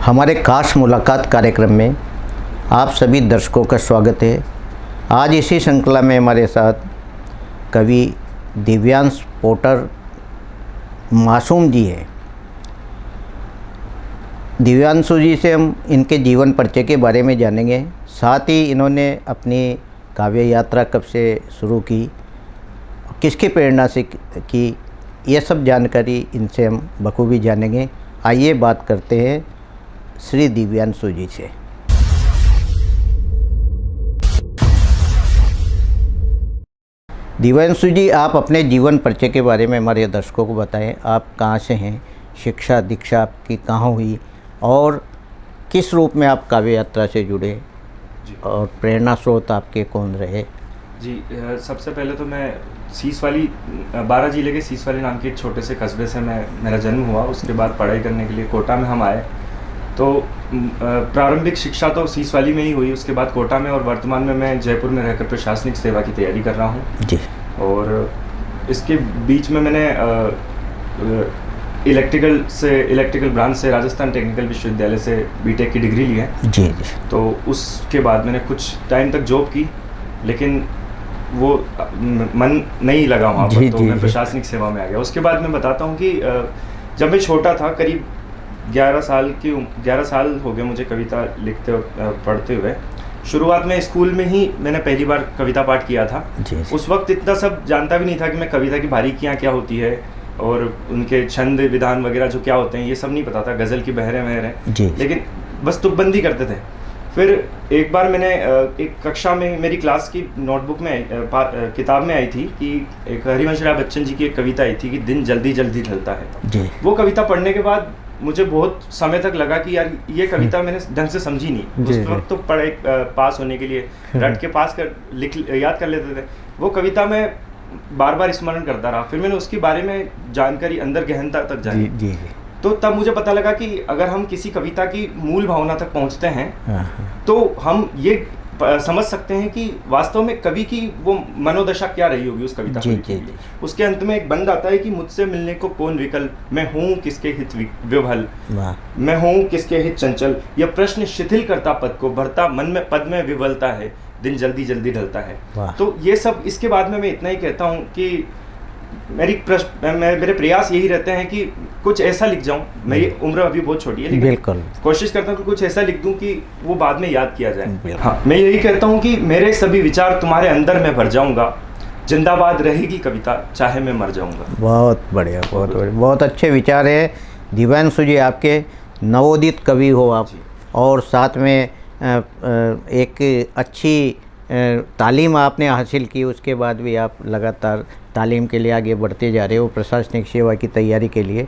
हमारे खास मुलाकात कार्यक्रम में आप सभी दर्शकों का स्वागत है। आज इसी श्रृंखला में हमारे साथ कवि दिव्यांश पोटर मासूम जी हैं। दिव्यांशु जी से हम इनके जीवन परिचय के बारे में जानेंगे, साथ ही इन्होंने अपनी काव्य यात्रा कब से शुरू की, किसकी प्रेरणा से की, यह सब जानकारी इनसे हम बखूबी जानेंगे। आइए बात करते हैं श्री दिव्यांशु जी से। दिव्यांशु जी, आप अपने जीवन परिचय के बारे में हमारे दर्शकों को बताएं। आप कहाँ से हैं, शिक्षा दीक्षा आपकी कहाँ हुई और किस रूप में आप काव्य यात्रा से जुड़े और प्रेरणा स्रोत आपके कौन रहे? जी, सबसे पहले तो मैं सीसवाली 12 जिले के सीसवाली नाम के एक छोटे से कस्बे से मेरा जन्म हुआ। उसके बाद पढ़ाई करने के लिए कोटा में हम आए। तो प्रारंभिक शिक्षा तो सीसवाली में ही हुई। उसके बाद कोटा में, और वर्तमान में मैं जयपुर में रहकर प्रशासनिक सेवा की तैयारी कर रहा हूँ जी। और इसके बीच में मैंने इलेक्ट्रिकल ब्रांच से राजस्थान टेक्निकल विश्वविद्यालय से बीटेक की डिग्री ली है जी जी। तो उसके बाद मैंने कुछ टाइम तक जॉब की, लेकिन वो मन नहीं लगा वहाँ पर, तो मैं प्रशासनिक सेवा में आ गया। उसके बाद मैं बताता हूँ कि जब मैं छोटा था, करीब 11 साल हो गए मुझे कविता लिखते और पढ़ते हुए। शुरुआत में स्कूल में ही मैंने पहली बार कविता पाठ किया था। उस वक्त इतना सब जानता भी नहीं था कि मैं कविता की बारीकियाँ क्या होती है और उनके छंद विधान वगैरह जो क्या होते हैं, ये सब नहीं पता था। गज़ल की बहरें वहरें, लेकिन बस तुकबंदी करते थे। फिर एक बार मैंने एक कक्षा में मेरी क्लास की नोटबुक में किताब में आई थी कि एक हरिवंश राय बच्चन जी की एक कविता आई थी कि दिन जल्दी जल्दी ढलता है। वो कविता पढ़ने के बाद मुझे बहुत समय तक लगा कि यार ये कविता मैंने ढंग से समझी नहीं। उस वक्त तो पढ़े पास होने के लिए रट के पास कर याद कर लेते थे। वो कविता मैं बार बार स्मरण करता रहा। फिर मैंने उसके बारे में जानकारी अंदर गहनता तक जानी। तो तब मुझे पता लगा कि अगर हम किसी कविता की मूल भावना तक पहुंचते हैं तो हम ये समझ सकते हैं कि वास्तव में कवि की वो मनोदशा क्या रही होगी उस कविता की। उसके अंत में एक बंद आता है कि मुझसे मिलने को कौन विकल्प, मैं हूँ किसके हित विवहल, मैं हूँ किसके हित चंचल, यह प्रश्न शिथिल करता पद को, भरता मन में पद में विवलता है, दिन जल्दी जल्दी ढलता है। तो ये सब, इसके बाद में मैं इतना ही कहता हूँ कि मेरे प्रयास यही रहते हैं कि कुछ ऐसा लिख जाऊं। मेरी उम्र अभी बहुत छोटी है, लेकिन कोशिश करता हूं कि कुछ ऐसा लिख दूं कि वो बाद में याद किया जाए। हाँ, मैं यही कहता हूं कि मेरे सभी विचार तुम्हारे अंदर मैं भर जाऊंगा, जिंदाबाद रहेगी कविता चाहे मैं मर जाऊंगा। बहुत बढ़िया, बहुत बढ़िया, बहुत अच्छे विचार है दिव्यांशु जी आपके। नवोदित कवि हो आप, और साथ में एक अच्छी तालीम आपने हासिल की। उसके बाद भी आप लगातार तालीम के लिए आगे बढ़ते जा रहे हो प्रशासनिक सेवा की तैयारी के लिए।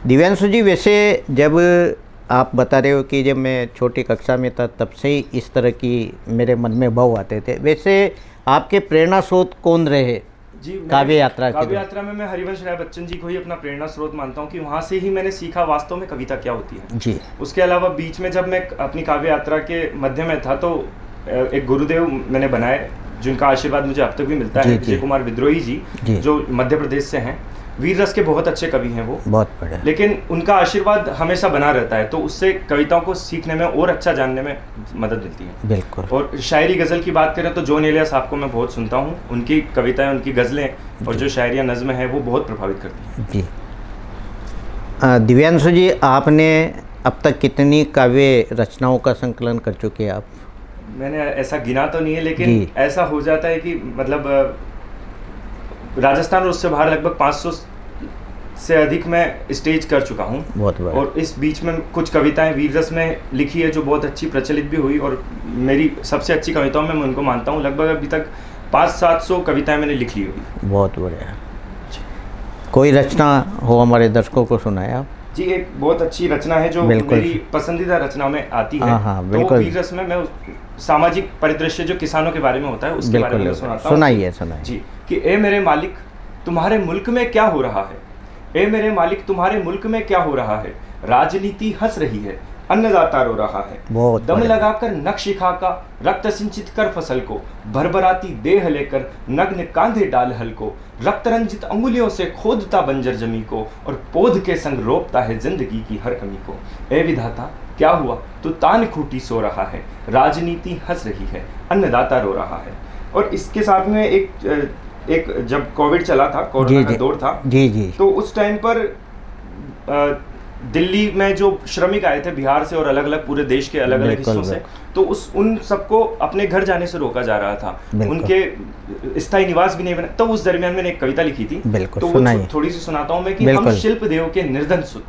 दिव्यांशु जी, वैसे जब आप बता रहे हो कि जब मैं छोटी कक्षा में था तब से ही इस तरह की मेरे मन में भाव आते थे, वैसे आपके प्रेरणा स्रोत कौन रहे जी काव्य यात्रा में? मैं हरिवंश राय बच्चन जी को ही अपना प्रेरणा स्रोत मानता हूँ कि वहाँ से ही मैंने सीखा वास्तव में कविता क्या होती है जी। उसके अलावा बीच में जब मैं अपनी काव्य यात्रा के मध्य में था तो एक गुरुदेव मैंने बनाए जिनका आशीर्वाद मुझे अब तक भी मिलता है, विजय कुमार विद्रोही जी, जो मध्य प्रदेश से हैं। वीर रस के बहुत अच्छे कवि हैं वो, बहुत बढ़िया, लेकिन उनका आशीर्वाद हमेशा बना रहता है, तो उससे कविताओं को सीखने में और अच्छा जानने में मदद मिलती है। बिल्कुल। और शायरी गज़ल की बात करें तो जॉन एलिया साहब को मैं बहुत सुनता हूँ। उनकी कविताएं, उनकी गज़लें और जो शायरियाँ नज़्में हैं वो बहुत प्रभावित करती हैं जी। दिव्यांशु जी, आपने अब तक कितनी काव्य रचनाओं का संकलन कर चुके हैं आप? मैंने ऐसा गिना तो नहीं है, लेकिन ऐसा हो जाता है कि मतलब राजस्थान और उससे बाहर लगभग 500 से अधिक मैं स्टेज कर चुका हूँ। और इस बीच में कुछ कविताएं वीर रस में लिखी है जो बहुत अच्छी प्रचलित भी हुई, और मेरी सबसे अच्छी कविताओं में मैं उनको मानता हूँ। लगभग अभी तक 500-700 कविताएं मैंने लिख ली होगी। बहुत बढ़िया। कोई रचना हो हमारे दर्शकों को सुनाए आप? जी, एक बहुत अच्छी रचना है जो मेरी पसंदीदा रचना में आती है। तो वीर रस में मैं सामाजिक परिदृश्य जो किसानों के बारे में होता है उसके बारे में सुनाता हूँ। सुनाइए जी। कि ए मेरे मालिक तुम्हारे मुल्क में क्या हो रहा है, ए मेरे मालिक तुम्हारे मुल्क में क्या हो रहा है, राजनीति हंस रही है, अन्नदाता रो रहा है। बहुत दम बढ़िया। लगाकर नक्शिखा का रक्त सिंचित कर फसल को, भरभराती देह लेकर नग्न कांधे डाल हल को, रक्त रंजित अंगुलियों से खोदता बंजर जमी को, और पोध के संग रोपता है जिंदगी की हर कमी को। ए विधाता क्या हुआ, तू तान खूटी सो रहा है, राजनीति हंस रही है, अन्नदाता रो रहा है। और इसके साथ में एक जब कोविड चला था, कोरोना का दौर था जी, तो उस टाइम पर दिल्ली में जो श्रमिक आए थे बिहार से और अलग अलग पूरे देश के अलग अलग हिस्सों से, तो उन सबको अपने घर जाने से रोका जा रहा था, उनके स्थायी निवास भी नहीं बना। तो उस दरमियान मैंने एक कविता लिखी थी, तो वो थोड़ी सी सुनाता हूँ मैं कि हम शिल्प देव के निर्धन सुत,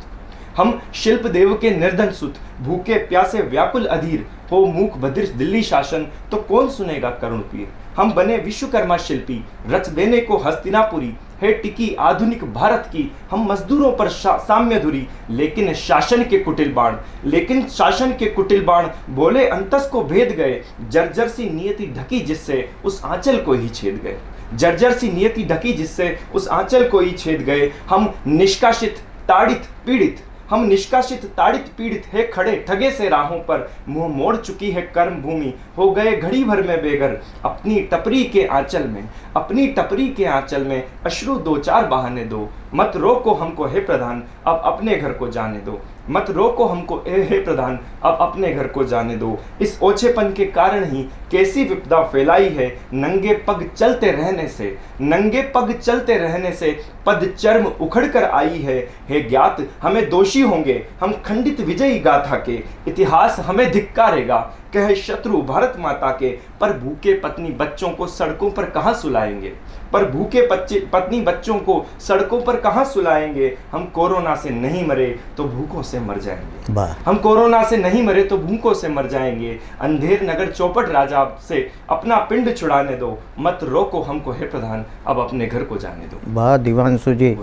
हम शिल्प देव के निर्धन सुत, भूखे प्यासे व्याकुल अधीर, हो मूक बधिर दिल्ली शासन, तो कौन सुनेगा करुण पीर। हम बने विश्वकर्मा शिल्पी, रच देने को हस्तिनापुरी, है टिकी आधुनिक भारत की, हम मजदूरों पर साम्य धुरी, लेकिन शासन के कुटिल बाण, लेकिन शासन के कुटिल बाण, बोले अंतस को भेद गए, जर्जर सी नियति ढकी जिससे उस आंचल को ही छेद गए, जर्जर सी नियति ढकी जिससे उस आंचल को ही छेद गए। हम निष्कासित ताड़ित पीड़ित, हम निष्कासित ताड़ित पीड़ित है खड़े ठगे से राहों पर, मुंह मोड़ चुकी है कर्म भूमि, हो गए घड़ी भर में बेघर, अपनी टपरी के आंचल में, अपनी टपरी के आंचल में अश्रु दो चार बहाने दो, मत रोको हमको हे प्रधान अब अपने घर को जाने दो, मत रोको हमको हे प्रधान अब अपने घर को जाने दो। इस ओछेपन के कारण ही कैसी विपदा फैलाई है, नंगे पग चलते रहने से, नंगे पग चलते रहने से पद चर्म उखड़ कर आई है। हे ज्ञात हमें दोषी होंगे हम खंडित विजयी गाथा के, इतिहास हमें धिक्कारेगा कहे शत्रु भारत माता के, पर भूखे पत्नी बच्चों को सड़कों पर कहाँ सुलाएंगे, पर भूखे पत्नी बच्चों को सड़कों पर कहाँ सुलाएंगे। हम कोरोना से नहीं मरे तो भूखों से मर जाएंगे, हम कोरोना से नहीं मरे तो भूखों से मर जाएंगे। अंधेर नगर चौपट राजा से अपना पिंड छुड़ाने दो, मत रोको हमको हे प्रधान अब अपने घर को जाने दो। वाह दिव्यांशु जी,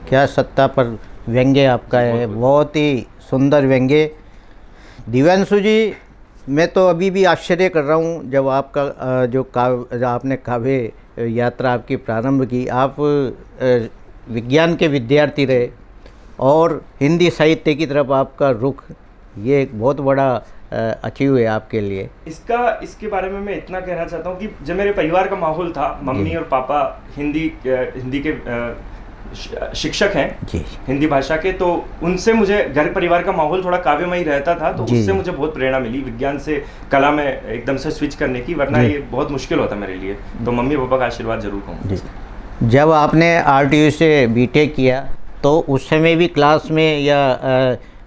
क्या सत्ता पर व्यंग्य आपका है, बहुत ही सुंदर व्यंग्य। दिव्यांशु जी, मैं तो अभी भी आश्चर्य कर रहा हूँ जब आपका जो आपने काव्य यात्रा आपकी प्रारंभ की, आप विज्ञान के विद्यार्थी रहे और हिंदी साहित्य की तरफ आपका रुख, ये एक बहुत बड़ा अचीव है आपके लिए। इसके बारे में मैं इतना कहना चाहता हूँ कि जब मेरे परिवार का माहौल था, मम्मी और पापा हिंदी के शिक्षक हैं जी, हिंदी भाषा के, तो उनसे मुझे घर परिवार का माहौल थोड़ा काव्यमयी रहता था, तो उससे मुझे बहुत प्रेरणा मिली विज्ञान से कला में एकदम से स्विच करने की, वरना ये बहुत मुश्किल होता मेरे लिए। तो मम्मी पापा का आशीर्वाद जरूर कहूँगा। जब आपने RTU से BTech किया तो उस समय भी क्लास में या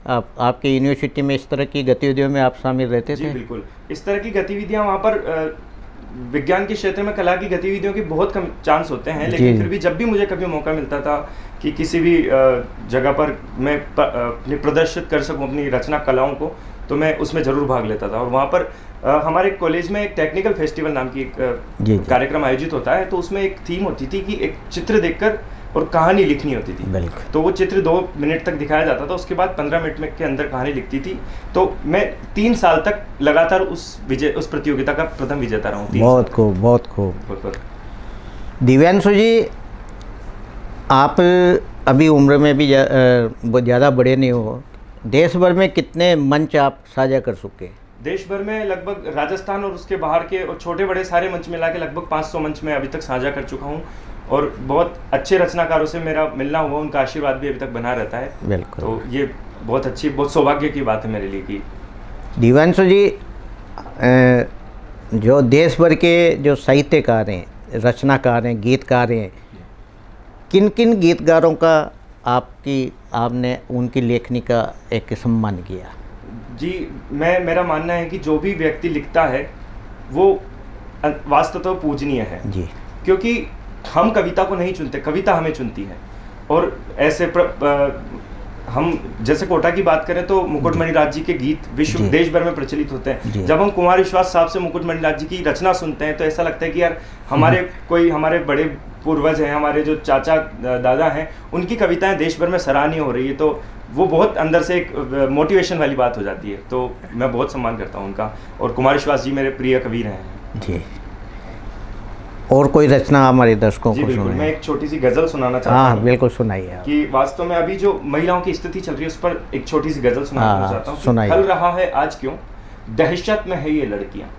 आपके यूनिवर्सिटी में इस तरह की गतिविधियों में आप शामिल रहते थे? जी बिल्कुल, इस तरह की गतिविधियाँ वहाँ पर विज्ञान के क्षेत्र में कला की गतिविधियों की बहुत कम चांस होते हैं, लेकिन फिर भी जब भी मुझे कभी मौका मिलता था कि किसी भी जगह पर मैं प्रदर्शित कर सकूं अपनी रचना कलाओं को, तो मैं उसमें ज़रूर भाग लेता था। और वहाँ पर हमारे कॉलेज में एक टेक्निकल फेस्टिवल नाम की एक कार्यक्रम आयोजित होता है, तो उसमें एक थीम होती थी कि एक चित्र देखकर और कहानी लिखनी होती थी। तो वो चित्र 2 मिनट तक दिखाया जाता था, उसके बाद 15 मिनट में के अंदर कहानी लिखती थी। तो मैं 3 साल तक लगातार उस प्रतियोगिता का प्रथम विजेता रहा हूँ। बहुत खूब, बहुत खूब। दिव्यांशु जी, आप अभी उम्र में भी ज़्यादा बड़े नहीं हो, देश भर में कितने मंच आप साझा कर चुके? देश भर में लगभग राजस्थान और उसके बाहर के और छोटे बड़े सारे मंच मिला के लगभग 500 मंच में अभी तक साझा कर चुका हूँ, और बहुत अच्छे रचनाकारों से मेरा मिलना हुआ, उनका आशीर्वाद भी अभी तक बना रहता है। बिल्कुल, तो ये बहुत अच्छी, बहुत सौभाग्य की बात है मेरे लिए कि दिव्यांशु जी, जो देश भर के जो साहित्यकार हैं, रचनाकार हैं, गीतकार हैं, किन किन गीतकारों का आपने उनकी लेखनी का एक सम्मान किया? जी, मेरा मानना है कि जो भी व्यक्ति लिखता है वो वास्तवतः पूजनीय है जी, क्योंकि हम कविता को नहीं चुनते, कविता हमें चुनती है। और ऐसे हम जैसे कोटा की बात करें तो मुकुटमणि राज जी के गीत देश भर में प्रचलित होते हैं। जब हम कुमार विश्वास साहब से मुकुटमणि राज जी की रचना सुनते हैं तो ऐसा लगता है कि यार हमारे बड़े पूर्वज हैं, हमारे जो चाचा दादा हैं, उनकी कविताएं देश भर में सराहनीय हो रही है, तो वो बहुत अंदर से एक मोटिवेशन वाली बात हो जाती है। तो मैं बहुत सम्मान करता हूँ उनका, और कुमार विश्वास जी मेरे प्रिय कवि रहे हैं जी। और कोई रचना हमारे दर्शकों जी को बिल्कुल, मैं सुनाए। एक छोटी सी गजल सुनाना चाहता हाँ हूँ बिल्कुल सुनाइए आप। कि वास्तव में अभी जो महिलाओं की स्थिति चल रही है उस पर एक छोटी सी गजल सुनाना हाँ, चाहता हूँ कि सुनाइए। खल रहा है आज क्यों दहशत में है ये लड़कियां,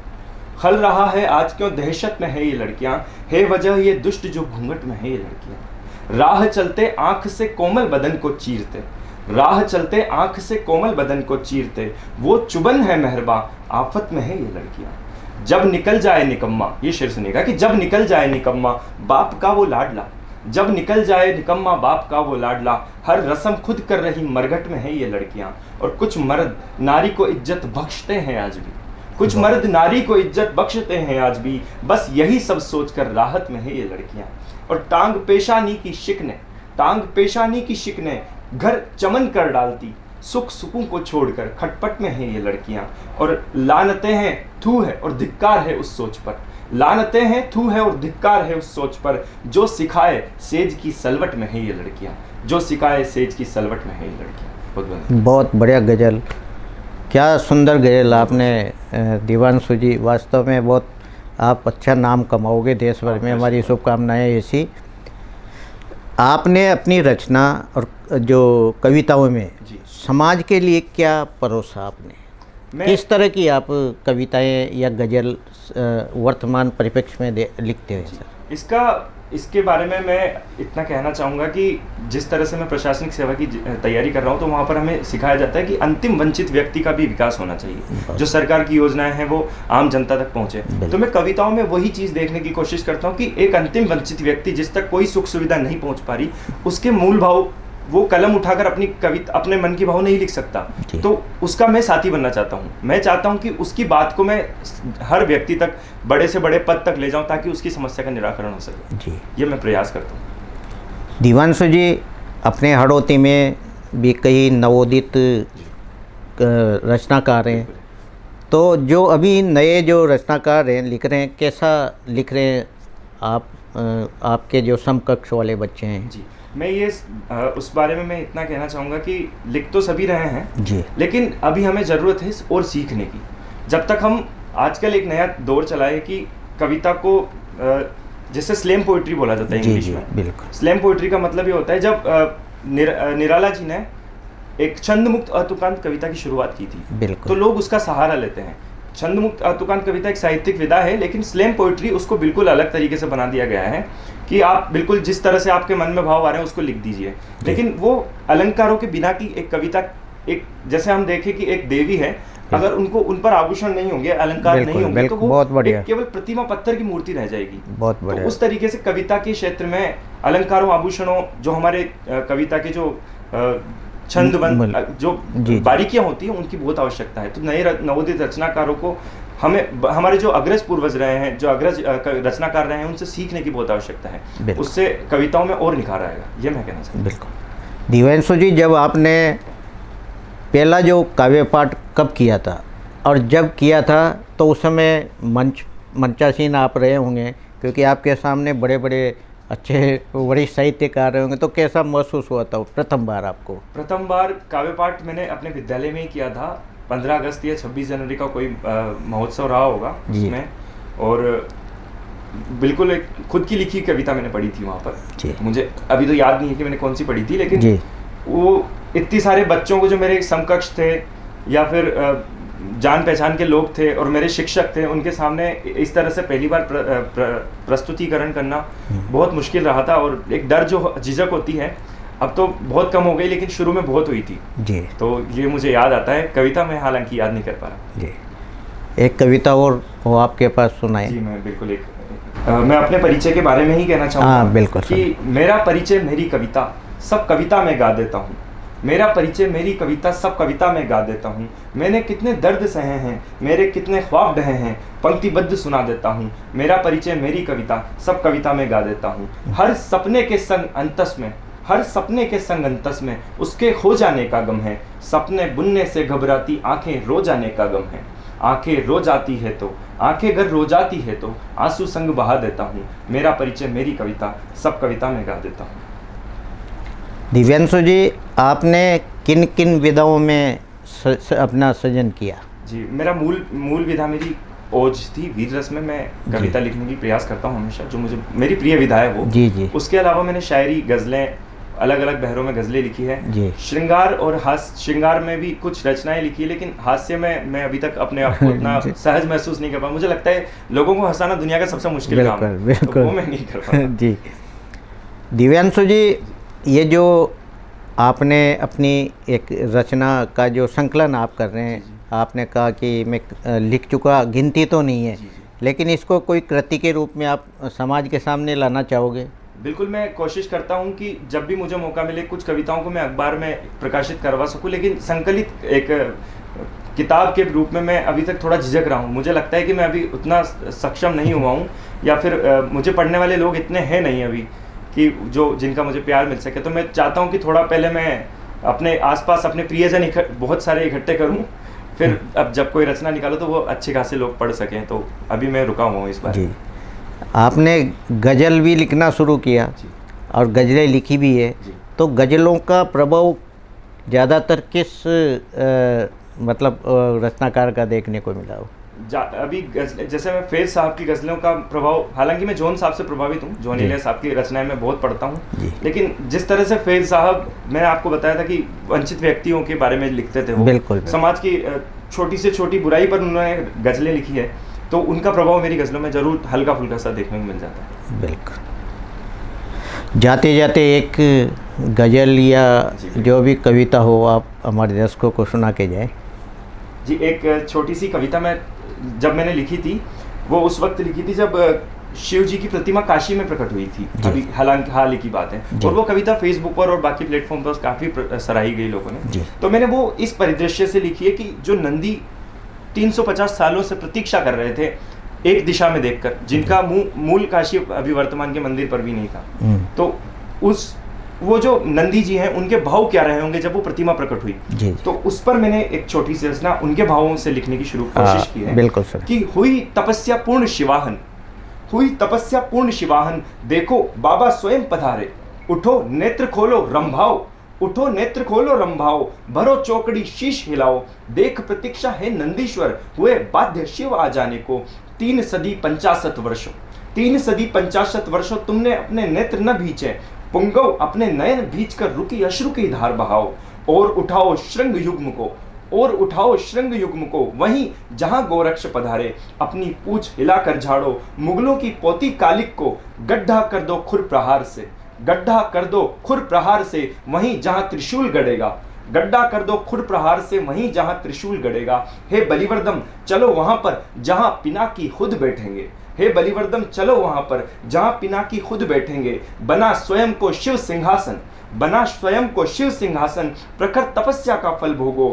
खल रहा है आज क्यों दहशत में है ये लड़कियां, है वजह ये दुष्ट जो घूंघट में है ये लड़कियां। राह चलते आंख से कोमल बदन को चीरते, राह चलते आंख से कोमल बदन को चीरते, वो चुबन है मेहरबा आफत में है ये लड़कियां। जब निकल जाए निकम्मा, ये शेर सुनिएगा कि जब निकल जाए निकम्मा बाप का वो लाडला, जब निकल जाए निकम्मा बाप का वो लाडला, हर रस्म खुद कर रही मरघट में है ये लड़कियां। और कुछ मर्द नारी को इज्जत बख्शते हैं आज भी, कुछ मर्द नारी को इज्जत बख्शते हैं आज भी, बस यही सब सोचकर राहत में है ये लड़कियां। और टांग पेशानी की शिकने, टांग पेशानी की शिकने घर चमन कर डालती, सुख सुकून को छोड़कर खटपट में है ये लड़कियां। और लानतें हैं थू है और धिक्कार है उस सोच पर, लानतें हैं थू है और धिक्कार है उस सोच पर, जो सिखाए सेज की सलवट में है ये लड़कियां, जो सिखाए सेज की सलवट में है ये लड़कियां। बहुत बढ़िया गज़ल, क्या सुंदर गज़ल आपने दिव्यांशु जी। वास्तव में बहुत आप अच्छा नाम कमाओगे देश भर में, हमारी शुभकामनाएं ऐसी। आपने अपनी रचना और जो कविताओं में समाज के लिए क्या परोसा आपने, किस तरह की आप कविताएं या गज़ल वर्तमान परिप्रेक्ष्य में लिखते हैं सर? इसके बारे में मैं इतना कहना चाहूँगा कि जिस तरह से मैं प्रशासनिक सेवा की तैयारी कर रहा हूँ तो वहाँ पर हमें सिखाया जाता है कि अंतिम वंचित व्यक्ति का भी विकास होना चाहिए, जो सरकार की योजनाएं हैं वो आम जनता तक पहुँचे। तो मैं कविताओं में वही चीज़ देखने की कोशिश करता हूँ कि एक अंतिम वंचित व्यक्ति जिस तक कोई सुख सुविधा नहीं पहुँच पा रही, उसके मूल भाव वो कलम उठाकर अपनी कविता अपने मन की भाव नहीं लिख सकता, तो उसका मैं साथी बनना चाहता हूँ। मैं चाहता हूँ कि उसकी बात को मैं हर व्यक्ति तक, बड़े से बड़े पद तक ले जाऊँ ताकि उसकी समस्या का निराकरण हो सके जी। ये मैं प्रयास करता हूँ। दिव्यांशु जी, अपने हड़ौती में भी कई नवोदित रचनाकार हैं, तो जो अभी नए जो रचनाकार हैं लिख रहे हैं, कैसा लिख रहे हैं आप, आपके जो समकक्ष वाले बच्चे हैं? जी, मैं ये उस बारे में मैं इतना कहना चाहूँगा कि लिख तो सभी रहे हैं जी, लेकिन अभी हमें ज़रूरत है और सीखने की। जब तक हम आजकल एक नया दौर चला है कि कविता को जैसे स्लैम पोइट्री बोला जाता है इंग्लिश में, बिल्कुल स्लैम पोइट्री का मतलब ये होता है जब निराला जी ने एक छंद मुक्त अतुकांत कविता की शुरुआत की थी, तो लोग उसका सहारा लेते हैं। छंद मुक्त अतुकांत कविता एक साहित्यिक विधा है, लेकिन स्लैम पोइट्री उसको बिल्कुल अलग तरीके से बना दिया गया है कि आप बिल्कुल जिस तरह से आपके मन में भाव आ रहे हैं उसको लिख दीजिए। लेकिन वो अलंकारों के बिना की एक कविता, एक जैसे हम देखें कि एक देवी है, अगर उनको उन पर आभूषण नहीं होंगे, अलंकार नहीं होंगे, तो वो एक केवल प्रतिमा पत्थर की मूर्ति रह जाएगी। बहुत बढ़िया। तो उस तरीके से कविता के क्षेत्र में अलंकारों, आभूषणों, जो हमारे कविता के जो छंदबंद जो बारीकियां होती हैं उनकी बहुत आवश्यकता है। तो नए नवोदित रचनाकारों को हमें, हमारे जो अग्रज पूर्वज रहे हैं, जो अग्रज रचनाकार रहे हैं, उनसे सीखने की बहुत आवश्यकता है। उससे कविताओं में और निखार आएगा, ये मैं कहना चाहता हूँ। बिल्कुल। दिव्यांशु जी, जब आपने पहला जो काव्य पाठ कब किया था और जब किया था तो उस समय मंचासीन आप रहे होंगे, क्योंकि आपके सामने बड़े बड़े अच्छे वरिष्ठ साहित्यकार रहे होंगे, तो कैसा महसूस हुआ था प्रथम बार आपको? प्रथम बार काव्य पाठ मैंने अपने विद्यालय में ही किया था। 15 अगस्त या 26 जनवरी का कोई महोत्सव रहा होगा उसमें, और बिल्कुल एक खुद की लिखी कविता मैंने पढ़ी थी वहाँ पर। मुझे अभी तो याद नहीं है कि मैंने कौन सी पढ़ी थी, लेकिन वो इतने सारे बच्चों को, जो मेरे समकक्ष थे या फिर जान पहचान के लोग थे और मेरे शिक्षक थे, उनके सामने इस तरह से पहली बार प्रस्तुतिकरण करना बहुत मुश्किल रहा था। और एक डर, जो झिझक होती है, अब तो बहुत कम हो गई, लेकिन शुरू में बहुत हुई थी जी। तो ये मुझे याद आता है। कविता मैं हालांकि याद नहीं कर पा रहा जी। एक कविता और वो आपके पास सुनाए जी। मैं बिल्कुल मैं अपने परिचय के बारे में ही कहना चाहूँगा। बिल्कुल कि मेरा परिचय मेरी कविता, सब कविता में गा देता हूँ। मेरा परिचय मेरी कविता, सब कविता में गा देता हूँ। मैंने कितने दर्द सहे हैं, मेरे कितने ख्वाब ढहे हैं, पंक्तिबद्ध सुना देता हूँ। मेरा परिचय मेरी कविता, सब कविता में गा देता हूँ। हर सपने के संग अंतस में, हर सपने के संग अंतस में उसके खो जाने का गम है। सपने बुनने से घबराती आंखें रो जाने का गम है। आंखें रो जाती है तो, आंखें अगर रो जाती है तो आंसू संग बहा देता हूँ। मेरा परिचय मेरी कविता, सब कविता में गा देता हूँ। दिव्यांशु जी, आपने किन किन विधाओं में अपना सृजन किया? जी, मेरा मूल विधा मेरी ओज थी, वीर रस में मैं कविता लिखने की प्रयास करता हूँ हमेशा, जो मुझे मेरी प्रिय विधा है वो। जी। उसके अलावा मैंने शायरी, गज़लें, अलग अलग बहरों में गज़लें लिखी है जी। श्रृंगार और हास्य, श्रृंगार में भी कुछ रचनाएं लिखी है, लेकिन हास्य में मैं अभी तक अपने आप को इतना सहज महसूस नहीं कर पाया। मुझे लगता है लोगों को हंसाना दुनिया का सबसे मुश्किल काम है, तो वो मैं नहीं कर पाया। जी दिव्यांशु जी, ये जो आपने अपनी एक रचना का जो संकलन आप कर रहे हैं, आपने कहा कि मैं लिख चुका, गिनती तो नहीं है, लेकिन इसको कोई कृति के रूप में आप समाज के सामने लाना चाहोगे? बिल्कुल, मैं कोशिश करता हूं कि जब भी मुझे मौका मिले कुछ कविताओं को मैं अखबार में प्रकाशित करवा सकूं, लेकिन संकलित एक किताब के रूप में मैं अभी तक थोड़ा झिझक रहा हूं। मुझे लगता है कि मैं अभी उतना सक्षम नहीं हुआ हूं, या फिर मुझे पढ़ने वाले लोग इतने हैं नहीं अभी कि जिनका मुझे प्यार मिल सके। तो मैं चाहता हूं कि थोड़ा पहले मैं अपने आसपास अपने प्रियजन बहुत सारे इकट्ठे करूं, फिर अब जब कोई रचना निकालो तो वो अच्छे खासे लोग पढ़ सकें। तो अभी मैं रुका हुआ हूँ इस बार। जी, आपने गज़ल भी लिखना शुरू किया और गज़लें लिखी भी है, तो गज़लों का प्रभाव ज़्यादातर किस मतलब रचनाकार का देखने को मिला हो? अभी जैसे मैं फैज़ साहब की गज़लों का प्रभाव, हालांकि मैं जॉन साहब से प्रभावित हूँ, जॉन इलिया साहब की रचनाएं मैं बहुत पढ़ता हूँ, लेकिन जिस तरह से फैज़ साहब, मैंने आपको बताया था कि वंचित व्यक्तियों के बारे में लिखते थे, वो बिल्कुल समाज की छोटी से छोटी बुराई पर उन्होंने गज़लें लिखी है, तो उनका प्रभाव मेरी गज़लों में ज़रूर हल्का फुल्का सा देखने को मिल जाता है। बिल्कुल। जाते जाते एक गज़ल या जो भी कविता हो, आप हमारे दर्शकों को सुना के जाए। जी, एक छोटी सी कविता जब मैंने लिखी थी, वो उस वक्त लिखी थी जब शिव जी की प्रतिमा काशी में प्रकट हुई थी, अभी हालांकि हाल ही की बात है, और वो कविता फेसबुक पर और बाकी प्लेटफॉर्म पर काफ़ी सराही गई लोगों ने। तो मैंने वो इस परिदृश्य से लिखी है कि जो नंदी 350 सालों से प्रतीक्षा कर रहे थे एक दिशा में देखकर, जिनका मूल काशी अभी वर्तमान के मंदिर पर भी नहीं था, तो वो जो नंदी जी हैं उनके भाव क्या रहे होंगे जब वो प्रतिमा प्रकट हुई। तो उस पर मैंने एक छोटी सी रचना उनके भावों से लिखने की कोशिश की है। बिल्कुल सर। कि हुई तपस्या पूर्ण शिवाहन, हुई तपस्या पूर्ण शिवाहन, देखो बाबा स्वयं पधारे, उठो नेत्र खोलो रंभाओ, उठो नेत्र खोलो रंभाओ, भरो चौकड़ी शीश हिलाओ, देख प्रतीक्षा है नंदीश्वर, हुए बाध्य शिव आ जाने को। 3 सदी 50 वर्षों, 3 सदी 50 वर्षों तुमने अपने नेत्र न भींचे, पुंगव अपने नयन भींच कर रुकी अश्रु की धार बहाओ, और उठाओ श्रृंग युग्म को, और उठाओ श्रृंग युग्म को, वहीं जहां गोरक्ष पधारे, अपनी पूछ हिलाकर झाड़ो, मुगलों की पोती कालिक को, गड्ढा कर दो खुर प्रहार से, गड्ढा कर दो खुर प्रहार से, वहीं जहां त्रिशूल गड़ेगा, गड्ढा कर दो खुर प्रहार से, वहीं जहां त्रिशूल गड़ेगा। हे बलिवर्दम चलो वहां पर जहां पिनाकी खुद बैठेंगे, हे बलिवर्दम चलो वहां पर जहां पिनाकी खुद बैठेंगे, बना स्वयं को शिव सिंहासन, बना स्वयं को शिव सिंहासन, प्रखर तपस्या का फल भोगो,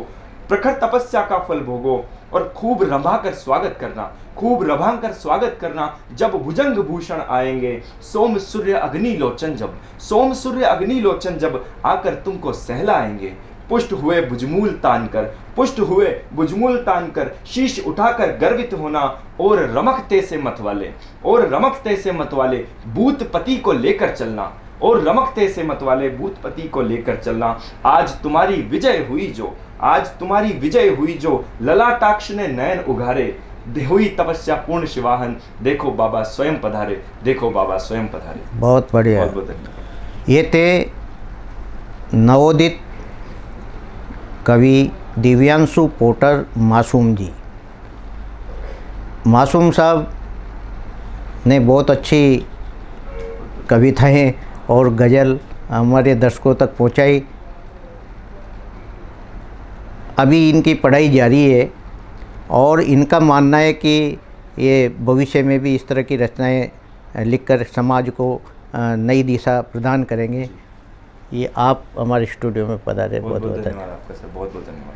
प्रखर तपस्या का फल भोगो, और खूब रंभा कर स्वागत करना, खूब रंभा कर स्वागत करना, जब भुजंग भूषण आएंगे, सोम सूर्य अग्नि लोचन जब, सोम सूर्य अग्नि लोचन जब आकर तुमको सहलाएंगे, पुष्ट हुए भुजमूल तान कर, पुष्ट हुए भुजमूल तान कर, शीश उठाकर गर्वित होना, और रमकते से मत वाले, और रमकते से मत वाले, भूतपति को लेकर चलना, और रमकते से मत वाले भूतपति को लेकर चलना। आज तुम्हारी विजय हुई जो, आज तुम्हारी विजय हुई जो, ललाटाक्ष ने नयन उघारे, हुई तपस्या पूर्ण शिवाहन, देखो बाबा स्वयं पधारे, देखो बाबा स्वयं पधारे। बहुत बढ़िया। बहुत धन्यवाद। ये थे नवोदित कवि दिव्यांशु पोटर मासूम जी। मासूम साहब ने बहुत अच्छी कविताएं और गज़ल हमारे दर्शकों तक पहुंचाई। अभी इनकी पढ़ाई जारी है और इनका मानना है कि ये भविष्य में भी इस तरह की रचनाएं लिखकर समाज को नई दिशा प्रदान करेंगे। ये आप हमारे स्टूडियो में पधारे, बहुत बहुत धन्यवाद आपका सर, बहुत बहुत धन्यवाद।